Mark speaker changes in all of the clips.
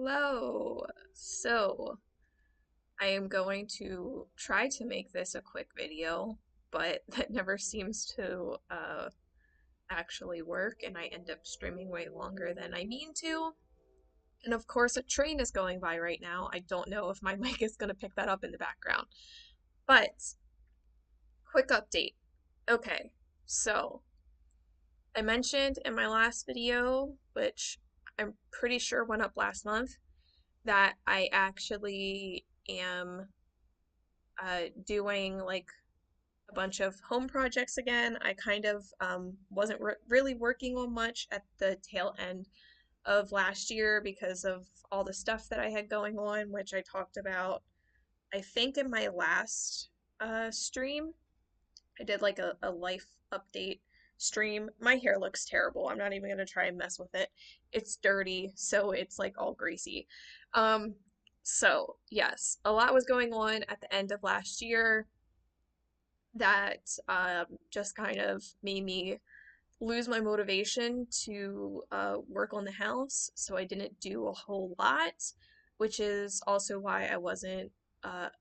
Speaker 1: Hello. So, I am going to try to make this a quick video, but that never seems to actually work, and I end up streaming way longer than I mean to. And of course, a train is going by right now. I don't know if my mic is going to pick that up in the background. But, quick update. Okay, so I mentioned in my last video, which I'm pretty sure went up last month, that I actually am doing like a bunch of home projects again. I kind of wasn't really working on much at the tail end of last year because of all the stuff that I had going on, which I talked about, I think, in my last stream. I did like a life update stream. My hair looks terrible. I'm not even gonna try and mess with it. It's dirty, so it's like all greasy. Um, so yes, a lot was going on at the end of last year that just kind of made me lose my motivation to work on the house. So I didn't do a whole lot, which is also why I wasn't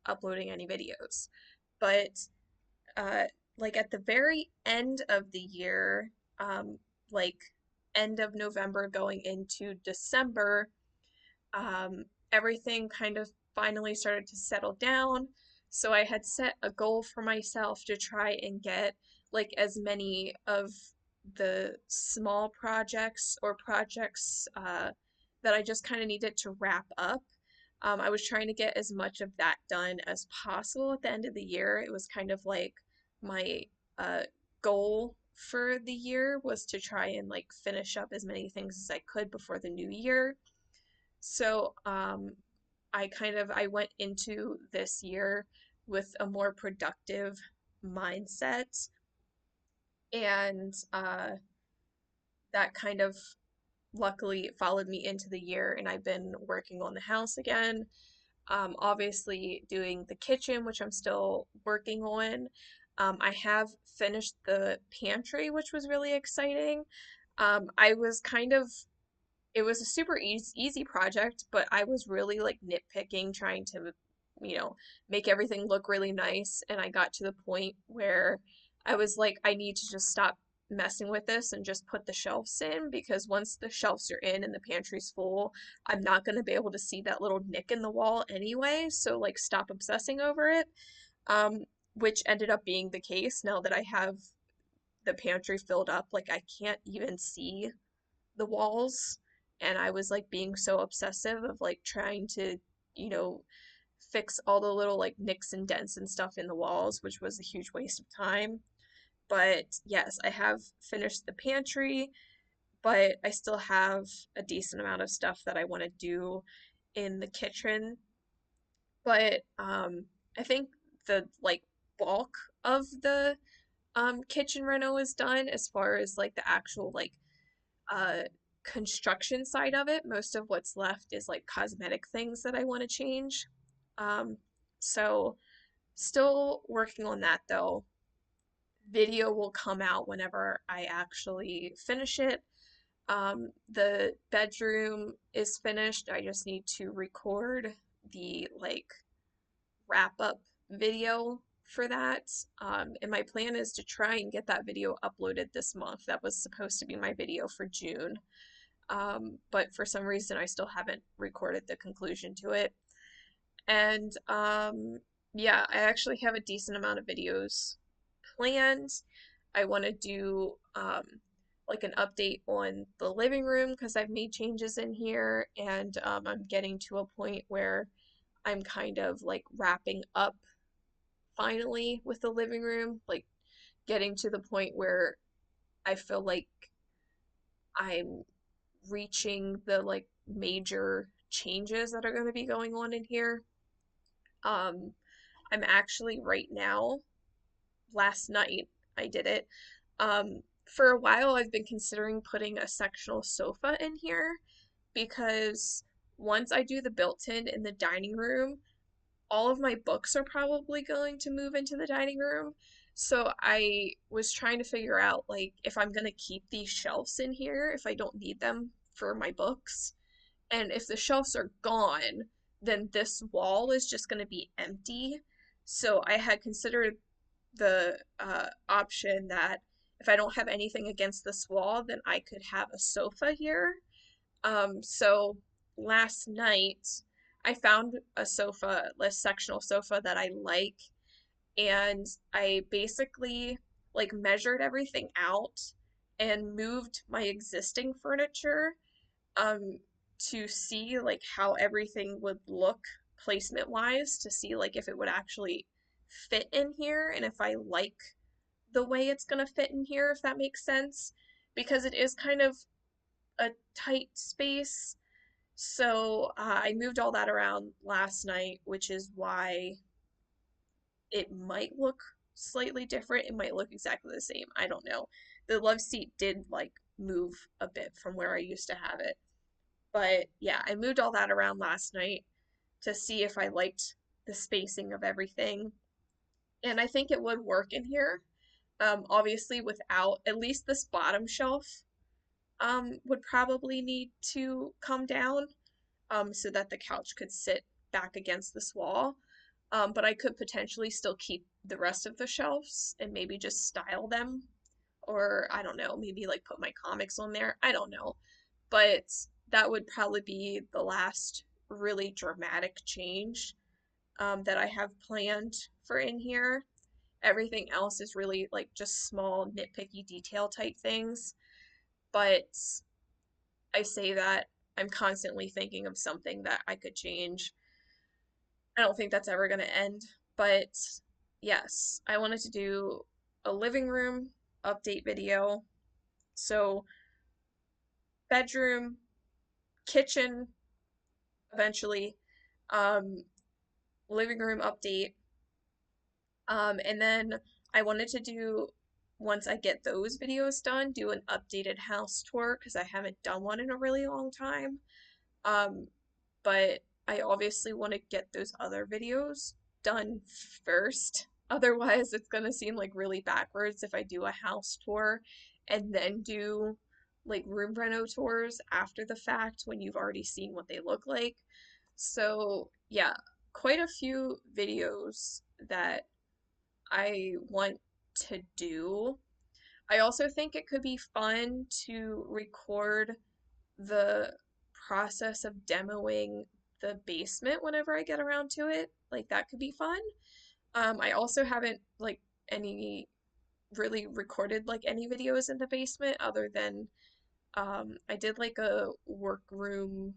Speaker 1: uploading any videos. But uh, like at the very end of the year, like end of November going into December, um, everything kind of finally started to settle down. So I had set a goal for myself to try and get like as many of the small projects or projects that I just kind of needed to wrap up. I was trying to get as much of that done as possible at the end of the year. It was kind of like my uh, goal for the year was to try and like finish up as many things as I could before the new year. So, I went into this year with a more productive mindset, and that kind of luckily followed me into the year, and I've been working on the house again. Obviously doing the kitchen, which I'm still working on. I have finished the pantry, which was really exciting. I was kind of It was a super easy project, but I was really like nitpicking, trying to, you know, make everything look really nice. And I got to the point where I was like, I need to just stop messing with this and just put the shelves in because once the shelves are in and the pantry's full, I'm not going to be able to see that little nick in the wall anyway. So, like, stop obsessing over it. Um, which ended up being the case now that I have the pantry filled up. Like, I can't even see the walls, and I was like being so obsessive of like trying to, you know, fix all the little like nicks and dents and stuff in the walls, which was a huge waste of time. But yes, I have finished the pantry, but I still have a decent amount of stuff that I want to do in the kitchen. But I think the like bulk of the kitchen reno is done as far as like the actual like uh construction side of it. Most of what's left is like cosmetic things that I want to change. Um, so still working on that though. Video will come out whenever I actually finish it. The bedroom is finished. I just need to record the like wrap up video for that. And my plan is to try and get that video uploaded this month. That was supposed to be my video for June. But for some reason I still haven't recorded the conclusion to it. And yeah, I actually have a decent amount of videos planned. I want to do like an update on the living room because I've made changes in here, and I'm getting to a point where I'm kind of like wrapping up finally with the living room, like getting to the point where I feel like I'm reaching the like major changes that are going to be going on in here. Um, I'm actually right now, last night I did it. For a while I've been considering putting a sectional sofa in here because once I do the built-in in the dining room, all of my books are probably going to move into the dining room. So I was trying to figure out like if I'm going to keep these shelves in here if I don't need them for my books, And if the shelves are gone, then this wall is just going to be empty. So I had considered the option that if I don't have anything against this wall, then I could have a sofa here. So last night I found a sofa, a sectional sofa that I like, and I basically like measured everything out and moved my existing furniture um to see like how everything would look placement wise, to see like if it would actually fit in here and if I like the way it's going to fit in here, if that makes sense, because it is kind of a tight space. So I moved all that around last night, which is why it might look slightly different. It might look exactly the same. I don't know. The love seat did like move a bit from where I used to have it. But yeah, I moved all that around last night to see if I liked the spacing of everything. And I think it would work in here. Obviously, without at least this bottom shelf, would probably need to come down, so that the couch could sit back against this wall. But I could potentially still keep the rest of the shelves and maybe just style them, or I don't know, maybe like put my comics on there. I don't know. But that would probably be the last really dramatic change that I have planned for in here. Everything else is really like just small, nitpicky detail type things. But I say that I'm constantly thinking of something that I could change. I don't think that's ever going to end. But yes, I wanted to do a living room update video. So, bedroom, kitchen, eventually, um, living room update. And then I wanted to do, once I get those videos done, do an updated house tour because I haven't done one in a really long time. Um, but I obviously want to get those other videos done first. Otherwise, it's gonna seem like really backwards if I do a house tour and then do like room reno tours after the fact when you've already seen what they look like. So, yeah, quite a few videos that I want to do. I also think it could be fun to record the process of demoing the basement whenever I get around to it. Like that could be fun. I also haven't like any really recorded like any videos in the basement other than I did like a workroom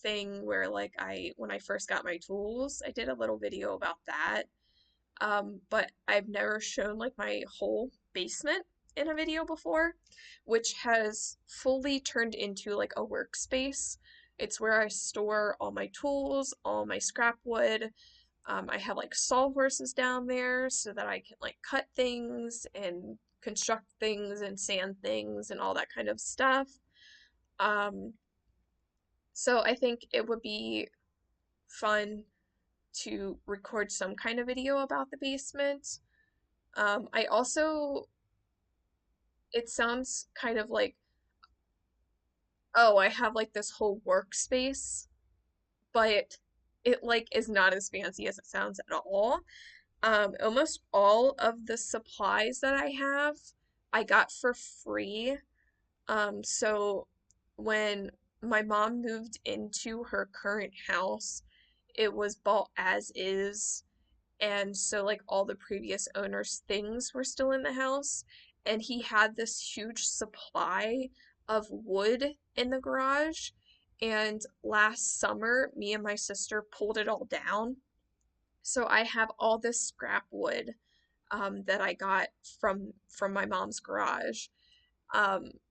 Speaker 1: thing where like when I first got my tools, I did a little video about that. But I've never shown like my whole basement in a video before, which has fully turned into like a workspace. It's where I store all my tools, all my scrap wood. I have like sawhorses down there so that I can like cut things and construct things and sand things and all that kind of stuff. Um, so I think it would be fun to record some kind of video about the basement. I also, it sounds kind of like, oh, I have like this whole workspace, but it like is not as fancy as it sounds at all. Almost all of the supplies that I have, I got for free. So when my mom moved into her current house, it was bought as is. And so like all the previous owner's things were still in the house, and he had this huge supply of wood in the garage. And last summer me and my sister pulled it all down, so I have all this scrap wood that I got from my mom's garage.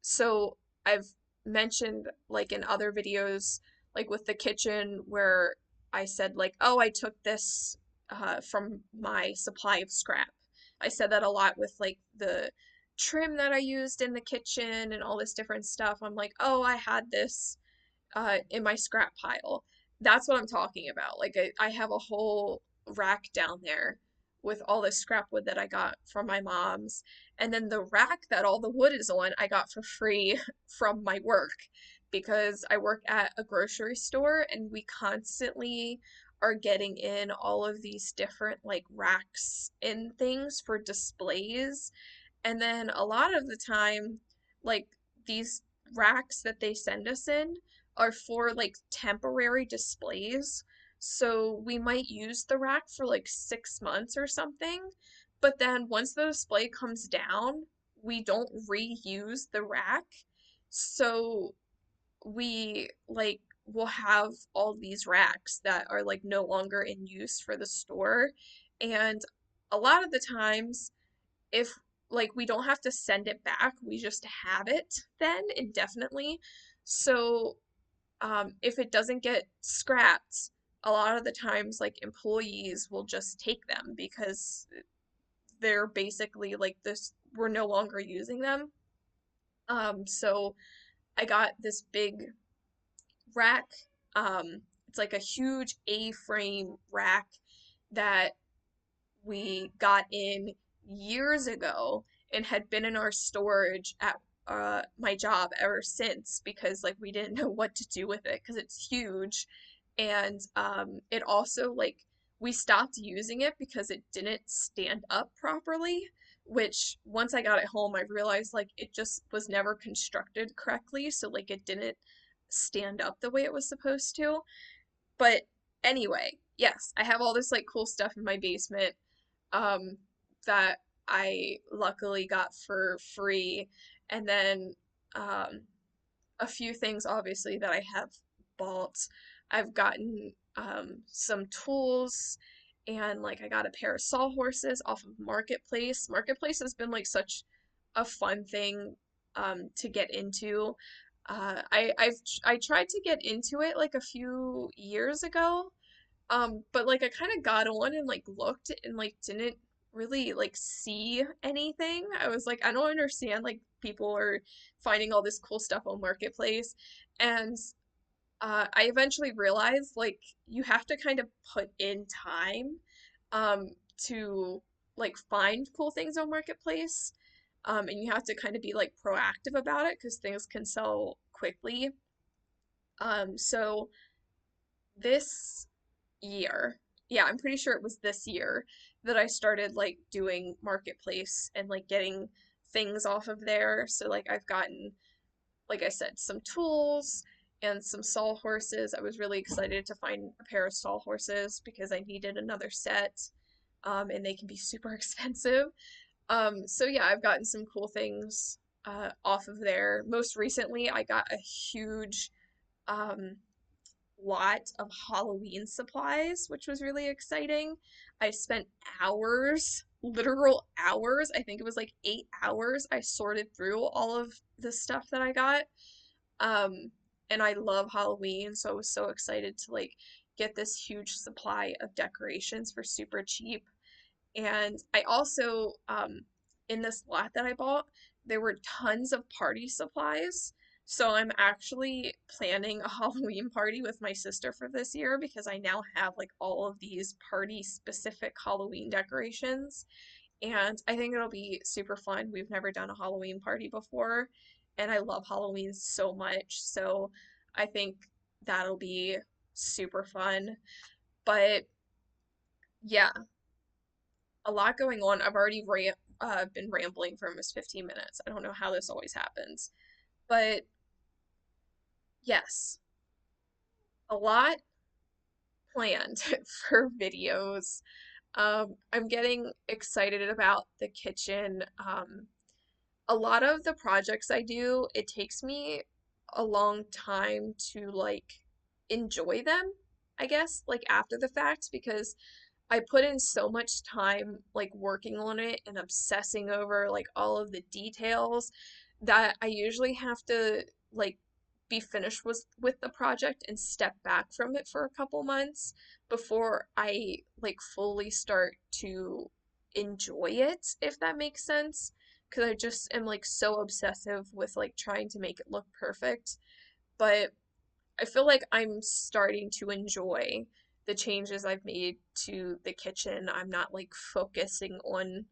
Speaker 1: So I've mentioned like in other videos, like with the kitchen, where I said like, oh, I took this from my supply of scrap. I said that a lot with like the trim that I used in the kitchen and all this different stuff. I'm like, oh, I had this in my scrap pile. That's what I'm talking about. Like I have a whole rack down there with all the scrap wood that I got from my mom's. And then the rack that all the wood is on, I got for free from my work. because I work at a grocery store and we constantly are getting in all of these different like racks and things for displays. And then a lot of the time, like these racks that they send us in are for like temporary displays. So we might use the rack for like 6 months or something, but then once the display comes down, we don't reuse the rack. So we like will have all these racks that are like no longer in use for the store. And a lot of the times, if like we don't have to send it back, we just have it then indefinitely. So if it doesn't get scrapped, a lot of the times like employees will just take them because they're basically like this, we're no longer using them. So I got this big rack. It's like a huge A-frame rack that we got in years ago and had been in our storage at my job ever since because like we didn't know what to do with it because it's huge. And it also like we stopped using it because it didn't stand up properly, which once I got it home I realized like it just was never constructed correctly, so like it didn't stand up the way it was supposed to. But anyway, yes, I have all this like cool stuff in my basement um, that I luckily got for free. And then um, a few things, obviously, that I have bought. I've gotten some tools, and like I got a pair of sawhorses off of Marketplace. Marketplace has been like such a fun thing to get into. I tried to get into it like a few years ago, but like I kind of got on and like looked and like didn't really like see anything. I was like, I don't understand. Like people are finding all this cool stuff on Marketplace, and I eventually realized like you have to kind of put in time, um, to like find cool things on Marketplace, and you have to kind of be like proactive about it because things can sell quickly. So this year. Yeah, I'm pretty sure it was this year that I started like doing Marketplace and like getting things off of there. So like I've gotten, like I said, some tools and some sawhorses. I was really excited to find a pair of sawhorses because I needed another set. And they can be super expensive. So yeah, I've gotten some cool things off of there. Most recently, I got a huge um, lot of Halloween supplies, which was really exciting. I spent hours, literal hours, I think it was like 8 hours. I sorted through all of the stuff that I got. Um, and I love Halloween, so I was so excited to like get this huge supply of decorations for super cheap. And I also, in this lot that I bought, there were tons of party supplies. So I'm actually planning a Halloween party with my sister for this year because I now have like all of these party specific Halloween decorations. And I think it'll be super fun. We've never done a Halloween party before, and I love Halloween so much. So I think that'll be super fun. But yeah, a lot going on. I've already been rambling for almost 15 minutes. I don't know how this always happens. But yes, a lot planned for videos. I'm getting excited about the kitchen. A lot of the projects I do, it takes me a long time to like enjoy them, I guess, like after the fact, because I put in so much time like working on it and obsessing over like all of the details that I usually have to like be finished with the project and step back from it for a couple months before I like fully start to enjoy it, if that makes sense. Because I just am like so obsessive with like trying to make it look perfect. But I feel like I'm starting to enjoy the changes I've made to the kitchen. I'm not like focusing on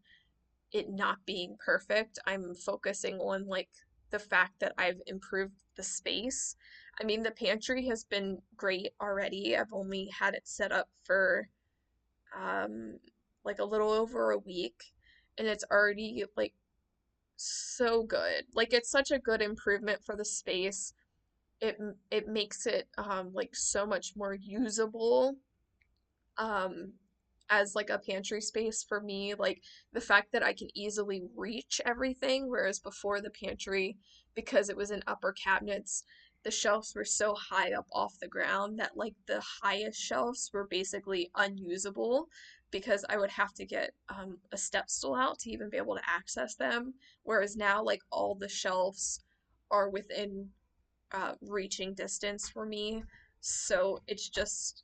Speaker 1: it not being perfect. I'm focusing on like the fact that I've improved the space. I mean, the pantry has been great already. I've only had it set up for um like a little over a week, and it's already like so good. Like it's such a good improvement for the space. It makes it like so much more usable um as like a pantry space for me. Like the fact that I can easily reach everything, whereas before the pantry, because it was in upper cabinets, the shelves were so high up off the ground that like the highest shelves were basically unusable because I would have to get a step stool out to even be able to access them. Whereas now, like all the shelves are within reaching distance for me. So it's just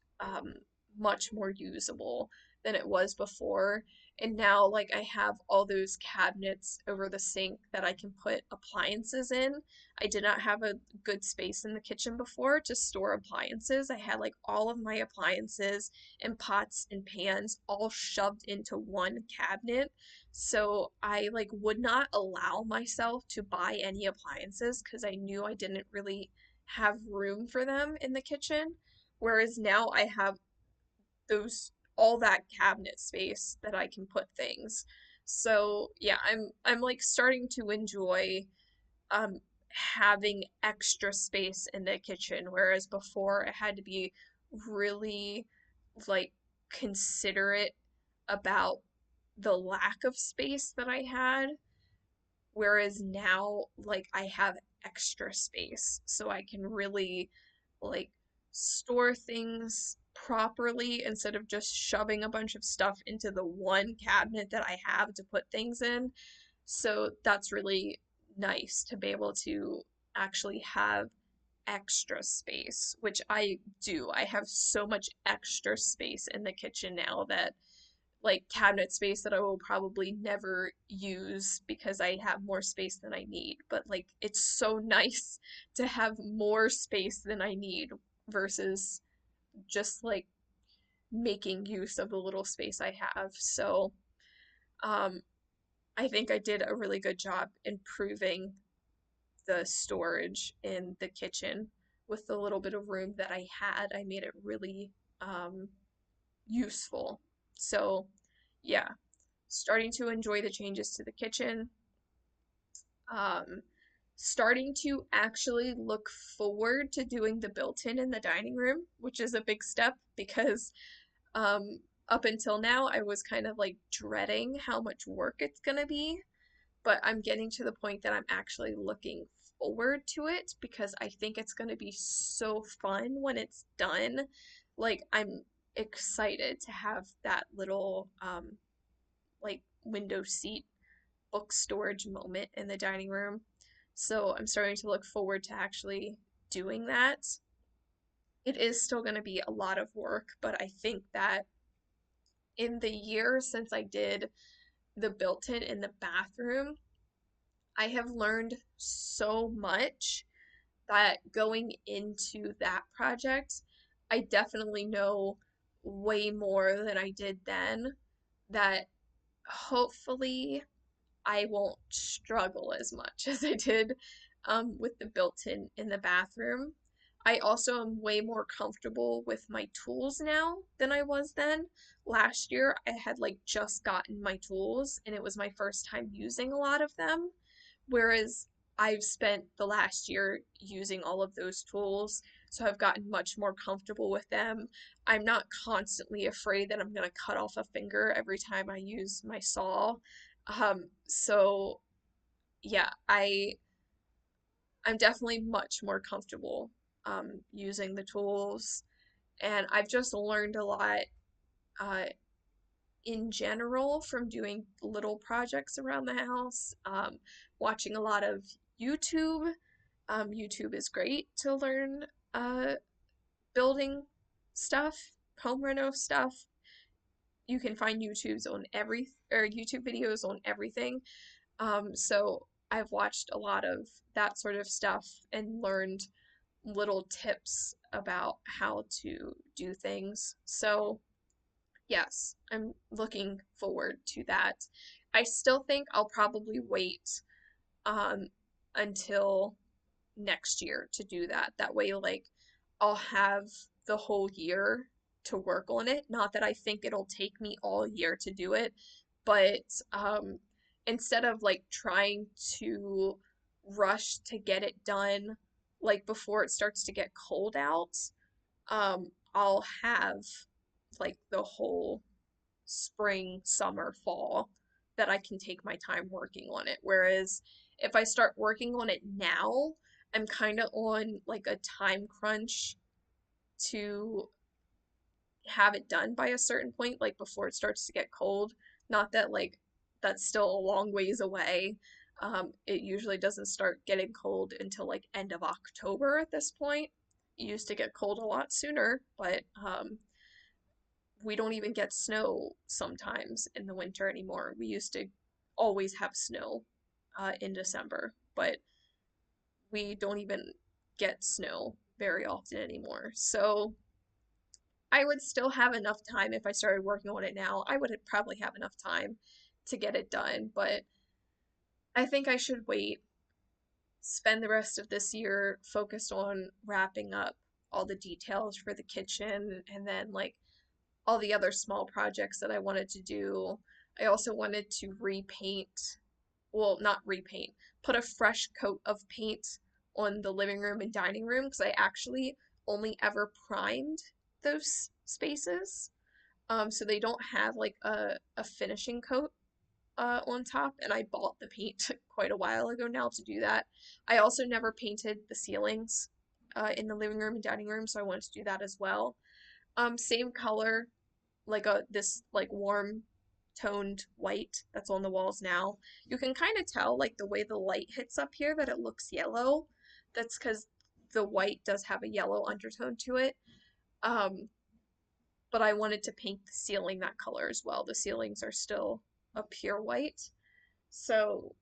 Speaker 1: much more usable than it was before. And now, like, I have all those cabinets over the sink that I can put appliances in. I did not have a good space in the kitchen before to store appliances. I had like all of my appliances and pots and pans all shoved into one cabinet. So I like would not allow myself to buy any appliances because I knew I didn't really have room for them in the kitchen. Whereas now I have those all that cabinet space that I can put things. So yeah, I'm like starting to enjoy um having extra space in the kitchen, whereas before I had to be really like considerate about the lack of space that I had, whereas now like I have extra space so I can really like store things properly instead of just shoving a bunch of stuff into the one cabinet that I have to put things in. So that's really nice to be able to actually have extra space, which I do. I have so much extra space in the kitchen now that like cabinet space that I will probably never use because I have more space than I need. But like it's so nice to have more space than I need versus just like making use of the little space I have. So um I think I did a really good job improving the storage in the kitchen with the little bit of room that I had. I made it really um useful. So yeah, starting to enjoy the changes to the kitchen, um, starting to actually look forward to doing the built-in in the dining room, which is a big step because um, up until now I was kind of like dreading how much work it's gonna be, but I'm getting to the point that I'm actually looking forward to it because I think it's gonna be so fun when it's done. Like I'm excited to have that little like window seat book storage moment in the dining room. So I'm starting to look forward to actually doing that. It is still going to be a lot of work, but I think that in the year since I did the built-in in the bathroom, I have learned so much that going into that project, I definitely know way more than I did then that hopefully I won't struggle as much as I did with the built-in in the bathroom. I also am way more comfortable with my tools now than I was then. Last year, I had like just gotten my tools and it was my first time using a lot of them, whereas I've spent the last year using all of those tools, so I've gotten much more comfortable with them. I'm not constantly afraid that I'm going to cut off a finger every time I use my saw. So yeah, I'm definitely much more comfortable using the tools, and I've just learned a lot uh, in general from doing little projects around the house, watching a lot of YouTube. YouTube is great to learn building stuff, home reno stuff. You can find YouTube videos on everything. So I've watched a lot of that sort of stuff and learned little tips about how to do things. So yes, I'm looking forward to that. I still think I'll probably wait um, until next year to do that. That way, like, I'll have the whole year to work on it. Not that I think it'll take me all year to do it, but instead of like trying to rush to get it done, like before it starts to get cold out, I'll have like the whole spring, summer, fall that I can take my time working on it. Whereas if I start working on it now, I'm kind of on like a time crunch to have it done by a certain point, like before it starts to get cold. Not that like that's still a long ways away. It usually doesn't start getting cold until like end of October at this point. It used to get cold a lot sooner, but we don't even get snow sometimes in the winter anymore. We used to always have snow in December, but we don't even get snow very often anymore. So I would still have enough time if I started working on it now. I would probably have enough time to get it done, but I think I should wait, spend the rest of this year focused on wrapping up all the details for the kitchen and then like all the other small projects that I wanted to do. I also wanted to repaint, well, not repaint, put a fresh coat of paint on the living room and dining room because I actually only ever primed those spaces. So they don't have like a finishing coat on top, and I bought the paint quite a while ago now to do that. I also never painted the ceilings in the living room and dining room, so I wanted to do that as well. Same color, like a this like warm toned white that's on the walls now. You can kind of tell like the way the light hits up here that it looks yellow. That's because the white does have a yellow undertone to it. Um, but I wanted to paint the ceiling that color as well. The ceilings are still a pure white. So,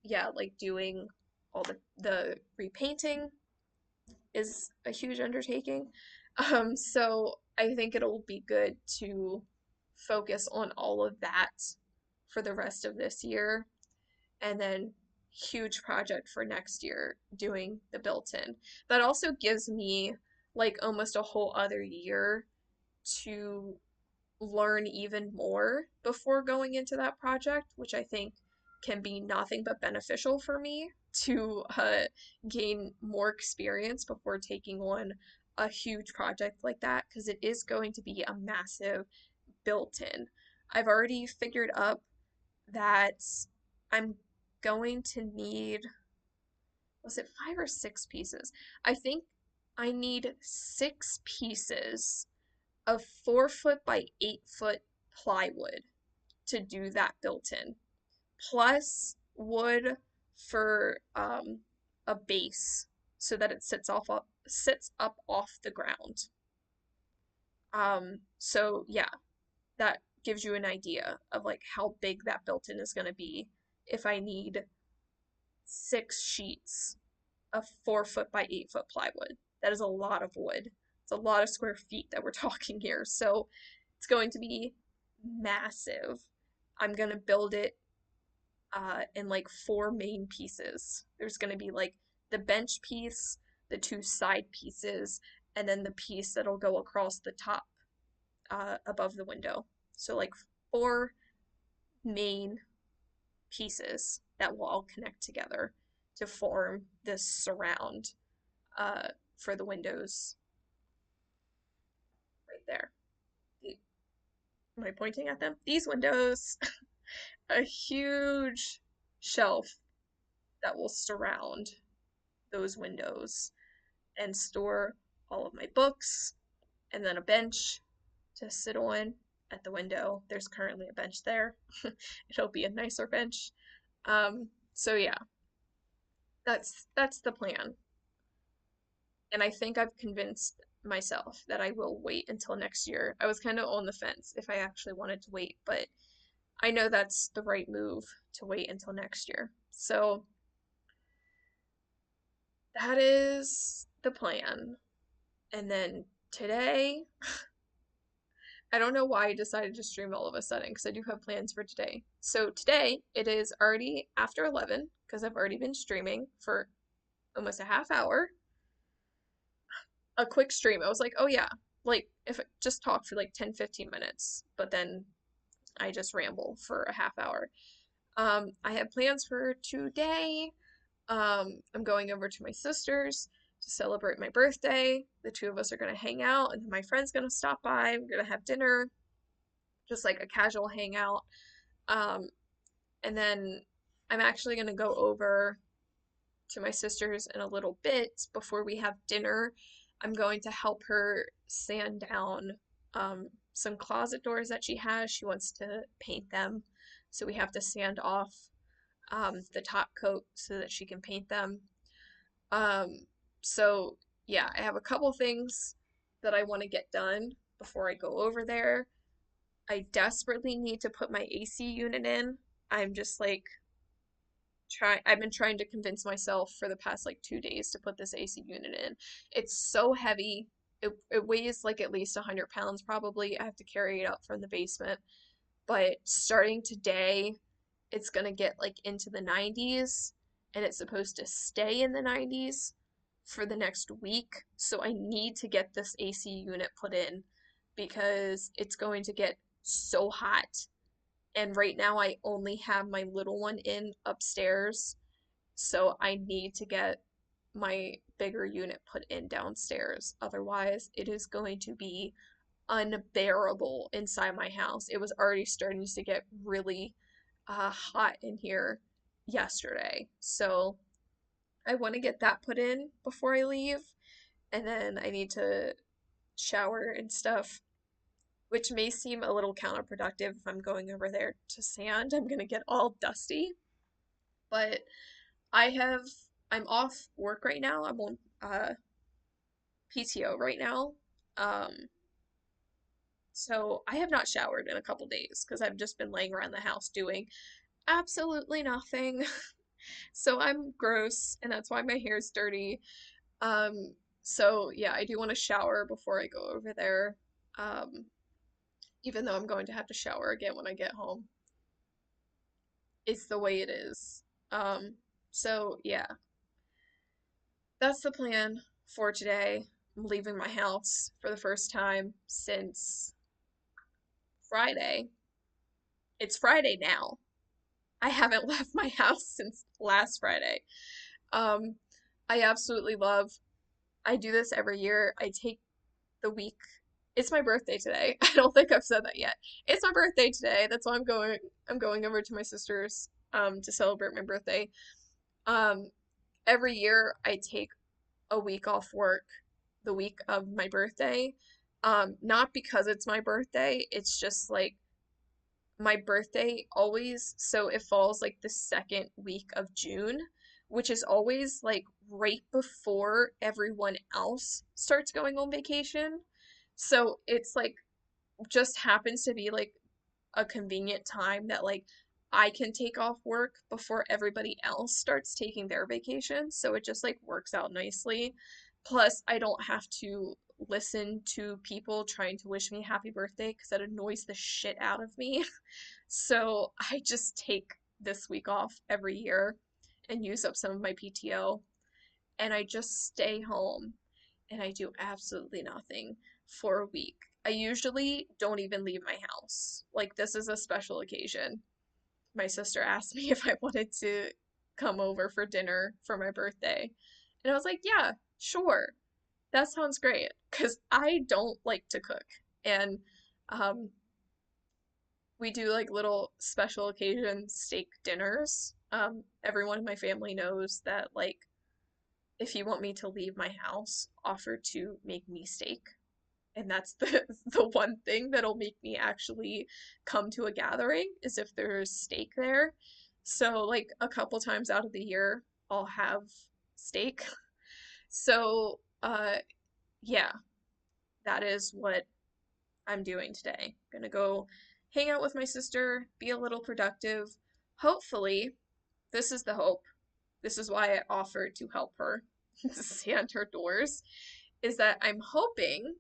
Speaker 1: yeah, like doing all the repainting is a huge undertaking. So I think it'll be good to focus on all of that for the rest of this year, and then huge project for next year doing the built-in. That also gives me like almost a whole other year to learn even more before going into that project, which I think can be nothing but beneficial for me to gain more experience before taking on a huge project like that because it is going to be a massive built in. I've already figured up that I'm going to need, was it 5 or 6 pieces? I think I need 6 pieces of 4 foot by 8 foot plywood to do that built in, plus wood for a base so that it sits up off the ground. So yeah, that gives you an idea of like how big that built in is going to be if I need 6 sheets of 4 foot by 8 foot plywood. That is a lot of wood. It's a lot of square feet that we're talking here. So it's going to be massive. I'm going to build it in like 4 main pieces. There's going to be like the bench piece, the 2 side pieces, and then the piece that'll go across the top above the window. So like 4 main pieces that will all connect together to form this surround for the windows right there. Am I pointing at them? These windows, a huge shelf that will surround those windows and store all of my books, and then a bench to sit on at the window. There's currently a bench there. It'll be a nicer bench. So yeah, that's the plan. And I think I've convinced myself that I will wait until next year. I was kind of on the fence if I actually wanted to wait, but I know that's the right move to wait until next year. So that is the plan. And then today, I don't know why I decided to stream all of a sudden because I do have plans for today. So today it is already after 11 because I've already been streaming for almost a half hour. A quick stream. I was like, oh yeah, like if I just talk for like 10, 15 minutes, but then I just ramble for a half hour. I have plans for today. I'm going over to my sister's to celebrate my birthday. The two of us are gonna hang out, and then my friend's gonna stop by. We're gonna have dinner, just like a casual hangout. Um, and then I'm actually gonna go over to my sister's in a little bit before we have dinner. I'm going to help her sand down some closet doors that she has. She wants to paint them, so we have to sand off the top coat so that she can paint them. Um, so yeah, I have a couple things that I want to get done before I go over there. I desperately need to put my AC unit in. I'm just like I've been trying to convince myself for the past like 2 days to put this AC unit in. It's so heavy. It weighs like at least 100 pounds probably. I have to carry it up from the basement. But starting today, it's gonna get like into the 90s and it's supposed to stay in the 90s for the next week. So I need to get this AC unit put in because it's going to get so hot. And right now I only have my little one in upstairs, so I need to get my bigger unit put in downstairs. Otherwise, it is going to be unbearable inside my house. It was already starting to get really hot in here yesterday. So I want to get that put in before I leave. And then I need to shower and stuff, which may seem a little counterproductive if I'm going over there to sand. I'm going to get all dusty. But I have, I'm off work right now. I'm on PTO right now. Um, so I have not showered in a couple days because I've just been laying around the house doing absolutely nothing. So I'm gross, and that's why my hair is dirty. So yeah, I do want to shower before I go over there. Um, Even though I'm going to have to shower again when I get home. It's the way it is. So yeah, that's the plan for today. I'm leaving my house for the first time since Friday. It's Friday now. I haven't left my house since last Friday. Um, I absolutely love, I do this every year. I take the week. It's my birthday today. I don't think I've said that yet. It's my birthday today. That's why I'm going over to my sister's to celebrate my birthday. Um, every year I take a week off work the week of my birthday. Not because it's my birthday, it's just like my birthday always, so it falls like the second week of June, which is always like right before everyone else starts going on vacation. So it's like just happens to be like a convenient time that like I can take off work before everybody else starts taking their vacation. So it just like works out nicely. Plus, I don't have to listen to people trying to wish me happy birthday because that annoys the shit out of me. So I just take this week off every year and use up some of my PTO, and I just stay home and I do absolutely nothing for a week. I usually don't even leave my house. Like, this is a special occasion. My sister asked me if I wanted to come over for dinner for my birthday. And I was like, yeah, sure. That sounds great. Because I don't like to cook. And um, we do like little special occasion steak dinners. Everyone in my family knows that, like, if you want me to leave my house, offer to make me steak. And that's the one thing that'll make me actually come to a gathering is if there's steak there. So like a couple times out of the year, I'll have steak. So yeah, that is what I'm doing today. I'm gonna go hang out with my sister, be a little productive. Hopefully, this is the hope. This is why I offered to help her to sand her doors, is that I'm hoping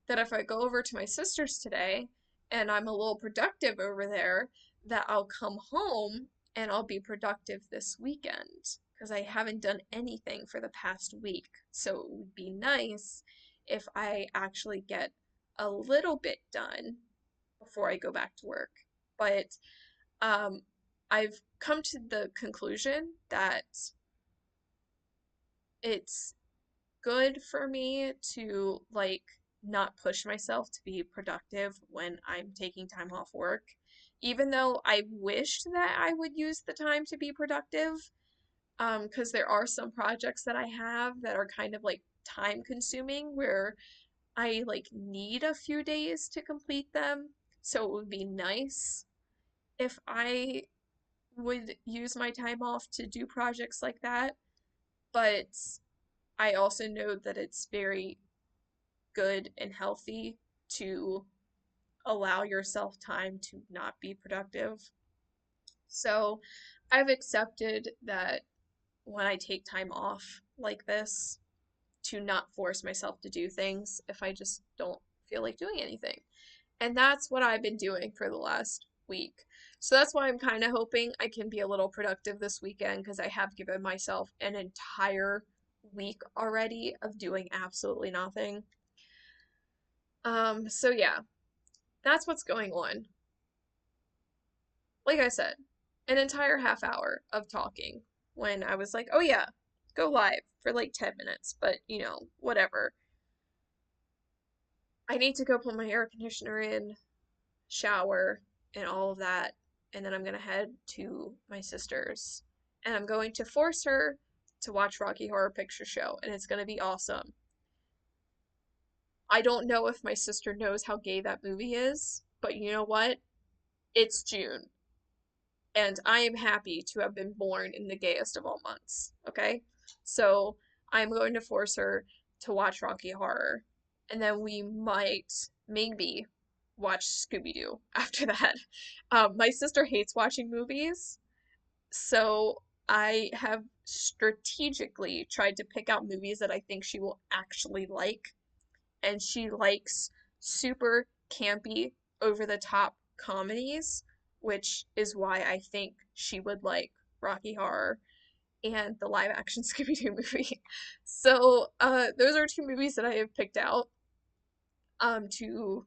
Speaker 1: that if I go over to my sister's today and I'm a little productive over there, that I'll come home and I'll be productive this weekend because I haven't done anything for the past week. So it would be nice if I actually get a little bit done before I go back to work. But um, I've come to the conclusion that it's good for me to like not push myself to be productive when I'm taking time off work. Even though I wished that I would use the time to be productive, because there are some projects that I have that are kind of like time consuming where I like need a few days to complete them. So it would be nice if I would use my time off to do projects like that. But I also know that it's very good and healthy to allow yourself time to not be productive. So I've accepted that when I take time off like this, to not force myself to do things if I just don't feel like doing anything. And that's what I've been doing for the last week. So that's why I'm kind of hoping I can be a little productive this weekend because I have given myself an entire week already of doing absolutely nothing. So yeah, that's what's going on. Like I said, an entire half hour of talking when I was like, oh yeah, go live for like 10 minutes, but whatever. I need to go put my air conditioner in, shower, and all of that, and then I'm gonna head to my sister's. And I'm going to force her to watch Rocky Horror Picture Show, and it's gonna be awesome. I don't know if my sister knows how gay that movie is, but you know what? It's June. And I am happy to have been born in the gayest of all months, okay? So I'm going to force her to watch Rocky Horror, and then we might, maybe, watch Scooby Doo after that. My sister hates watching movies, so I have strategically tried to pick out movies that I think she will actually like, and she likes super campy, over the top comedies, which is why I think she would like Rocky Horror and the live action Scooby Doo movie. So, those are two movies that I have picked out to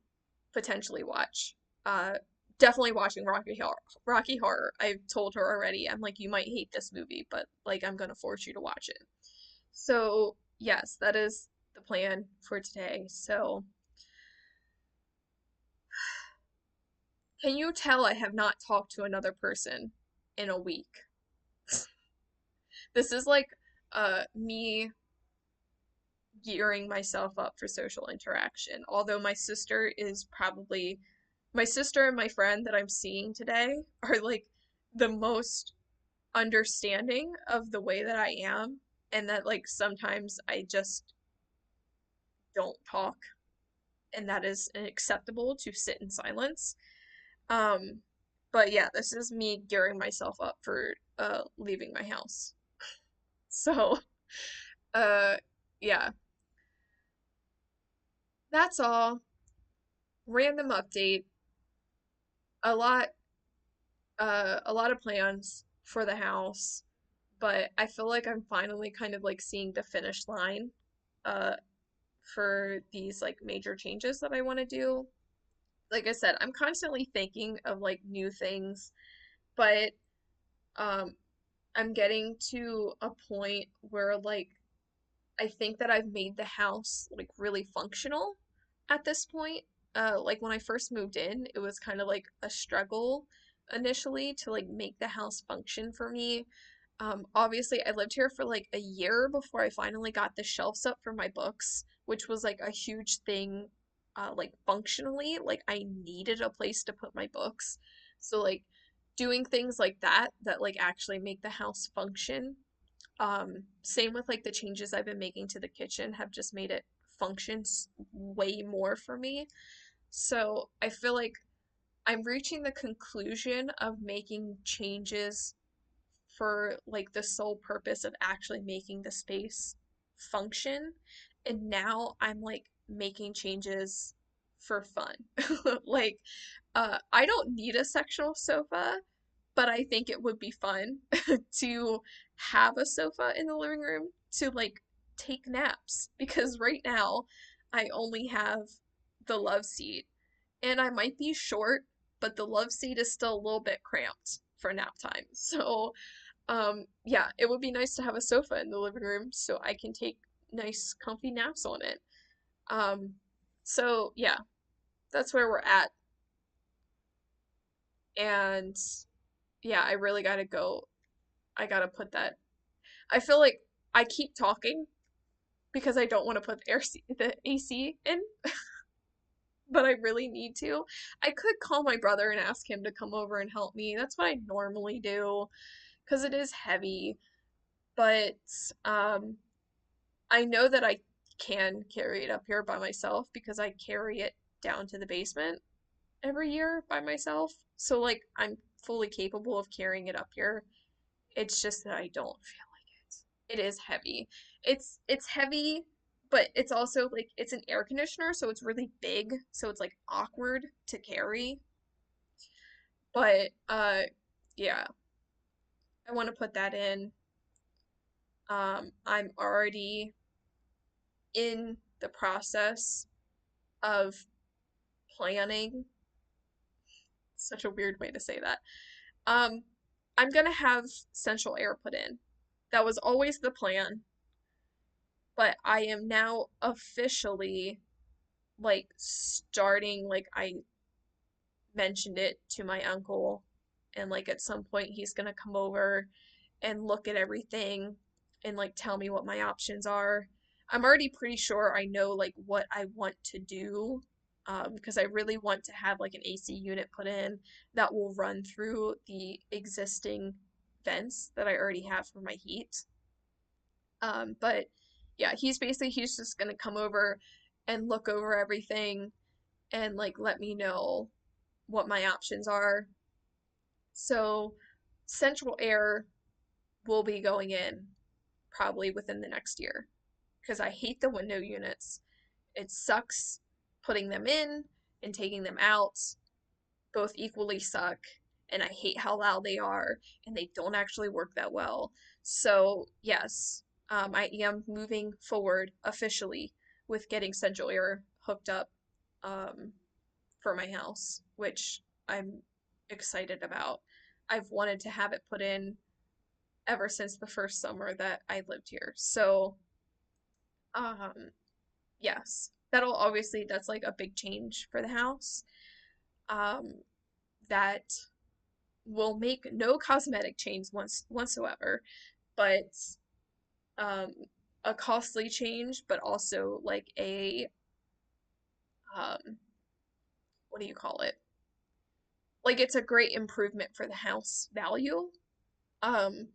Speaker 1: potentially watch. Uh, Definitely watching Rocky Horror. Rocky Horror. I've told her already. I'm like, you might hate this movie, but like, I'm gonna force you to watch it. So, yes, that is the plan for today. So, can you tell I have not talked to another person in a week? This is like me gearing myself up for social interaction. Although my sister and my friend that I'm seeing today are like the most understanding of the way that I am, and that like sometimes I just don't talk, and that is acceptable to sit in silence. Um, but yeah, this is me gearing myself up for leaving my house. So, uh yeah, that's all. Random update. A lot a lot of plans for the house, but I feel like I'm finally kind of like seeing the finish line uh for these like major changes that I want to do. Like I said, I'm constantly thinking of like new things, but um I'm getting to a point where like I think that I've made the house like really functional at this point. Like when I first moved in, it was kind of like a struggle initially to like make the house function for me. Obviously, I lived here for like a year before I finally got the shelves up for my books, which was like a huge thing, like functionally. Like I needed a place to put my books. So like doing things like that that like actually make the house function. Same with like the changes I've been making to the kitchen have just made it function way more for me. So I feel like I'm reaching the conclusion of making changes for like the sole purpose of actually making the space function. And now I'm like making changes for fun. Like, I don't need a sectional sofa, but I think it would be fun to have a sofa in the living room to like take naps because right now I only have the love seat and I might be short, but the love seat is still a little bit cramped for nap time. So, yeah, it would be nice to have a sofa in the living room so I can take nice, comfy naps on it. Um, so yeah, that's where we're at. And yeah, I really gotta go. I gotta put that. I feel like I keep talking because I don't want to put the AC in, but I really need to. I could call my brother and ask him to come over and help me. That's what I normally do because it is heavy. But um, I know that I can carry it up here by myself because I carry it down to the basement every year by myself. So like I'm fully capable of carrying it up here. It's just that I don't feel like it. It is heavy. It's heavy, but it's also like it's an air conditioner, so it's really big, so it's like awkward to carry. But yeah, I want to put that in. I'm already in the process of planning. Such a weird way to say that. Um, I'm gonna have central air put in. That was always the plan, but I am now officially like starting, like I mentioned it to my uncle, and like at some point he's gonna come over and look at everything and like tell me what my options are. I'm already pretty sure I know like what I want to do, because I really want to have like an AC unit put in that will run through the existing vents that I already have for my heat. But yeah, he's just gonna come over and look over everything and like let me know what my options are. So central air will be going in probably within the next year because I hate the window units. It sucks putting them in and taking them out. Both equally suck, and I hate how loud they are, and they don't actually work that well. So, yes, I am moving forward officially with getting central air hooked up um, for my house, which I'm excited about. I've wanted to have it put in ever since the first summer that I lived here. So, um, yes, that's like a big change for the house. Um, that will make no cosmetic change whatsoever, but um, a costly change, but also like a um, what do you call it? Like it's a great improvement for the house value. Um,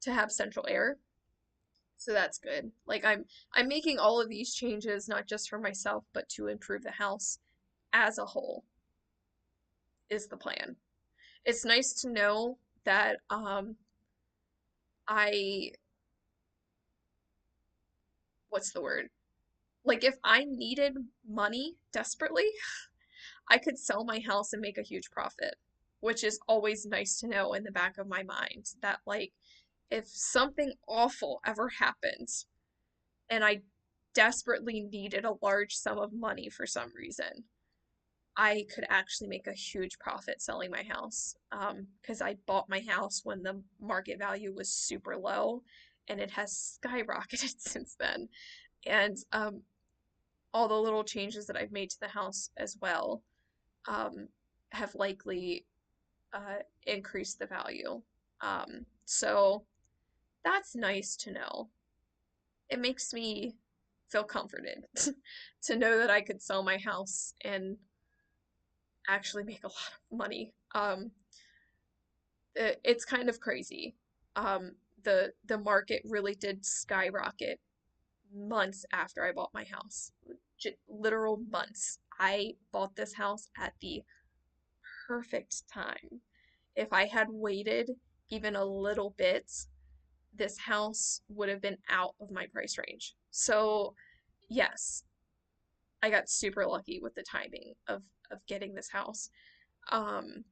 Speaker 1: to have central air. So that's good. Like I'm making all of these changes not just for myself, but to improve the house as a whole is the plan. It's nice to know that I what's the word? Like if I needed money desperately, I could sell my house and make a huge profit, which is always nice to know in the back of my mind that like if something awful ever happens and I desperately needed a large sum of money for some reason, I could actually make a huge profit selling my house. Because I bought my house when the market value was super low and it has skyrocketed since then. And all the little changes that I've made to the house as well um, have likely increased the value. So that's nice to know. It makes me feel comforted to know that I could sell my house and actually make a lot of money. It's kind of crazy. Um, the market really did skyrocket months after I bought my house. Literal months. I bought this house at the perfect time. If I had waited even a little bit, this house would have been out of my price range. So, yes, I got super lucky with the timing of getting this house. Um,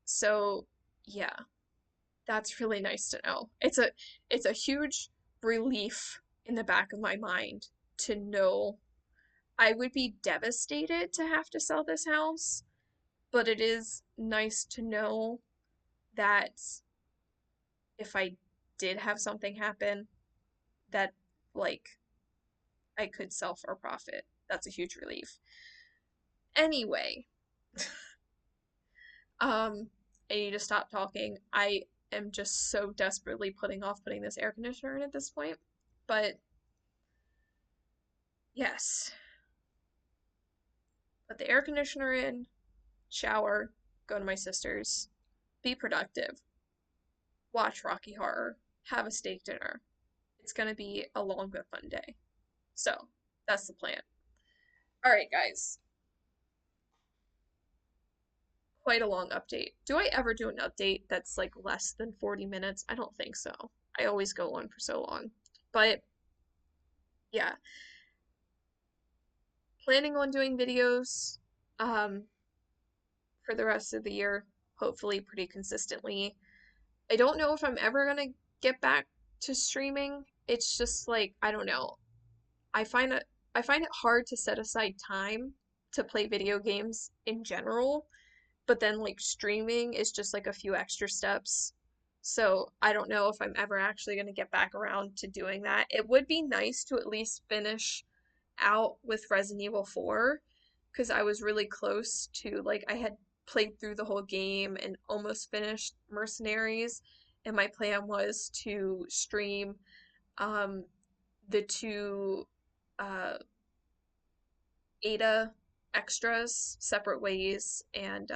Speaker 1: so yeah, that's really nice to know. It's a huge relief in the back of my mind to know I would be devastated to have to sell this house, but it is nice to know that if I did have something happen, that like I could sell for a profit. That's a huge relief. Anyway, I need to stop talking. I am just so desperately putting off putting this air conditioner in at this point. But yes, put the air conditioner in, shower, go to my sister's, be productive, watch Rocky Horror, have a steak dinner. It's gonna be a long but fun day. So that's the plan. All right, guys. Quite a long update. Do I ever do an update that's like less than 40 minutes? I don't think so. I always go on for so long. But yeah, planning on doing videos um, for the rest of the year, hopefully pretty consistently. I don't know if I'm ever gonna get back to streaming. It's just like, I don't know. I find it I find it hard to set aside time to play video games in general, but then like streaming is just like a few extra steps. So I don't know if I'm ever actually going to get back around to doing that. It would be nice to at least finish out with Resident Evil 4 because I was really close to like I had played through the whole game and almost finished Mercenaries, and my plan was to stream um the two uh Ada extras, Separate Ways, and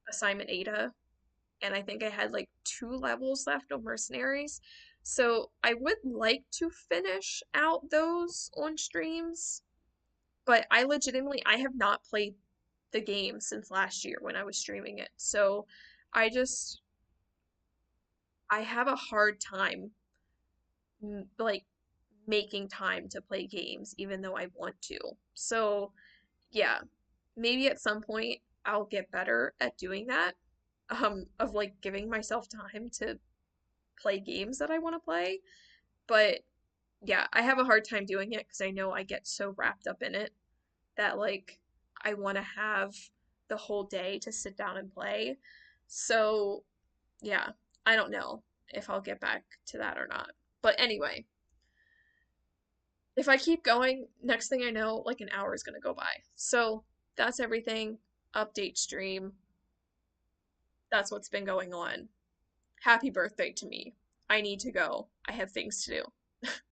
Speaker 1: Assignment Ada, and I think I had like 2 levels left of Mercenaries. So I would like to finish out those on streams, but I have not played the game since last year when I was streaming it. So I just I have a hard time like making time to play games even though I want to. So yeah, maybe at some point I'll get better at doing that, of like giving myself time to play games that I want to play. But yeah, I have a hard time doing it because I know I get so wrapped up in it that like I want to have the whole day to sit down and play. So yeah, I don't know if I'll get back to that or not. But anyway, if I keep going, next thing I know, like an hour is gonna go by. So that's everything. Update stream. That's what's been going on. Happy birthday to me. I need to go. I have things to do.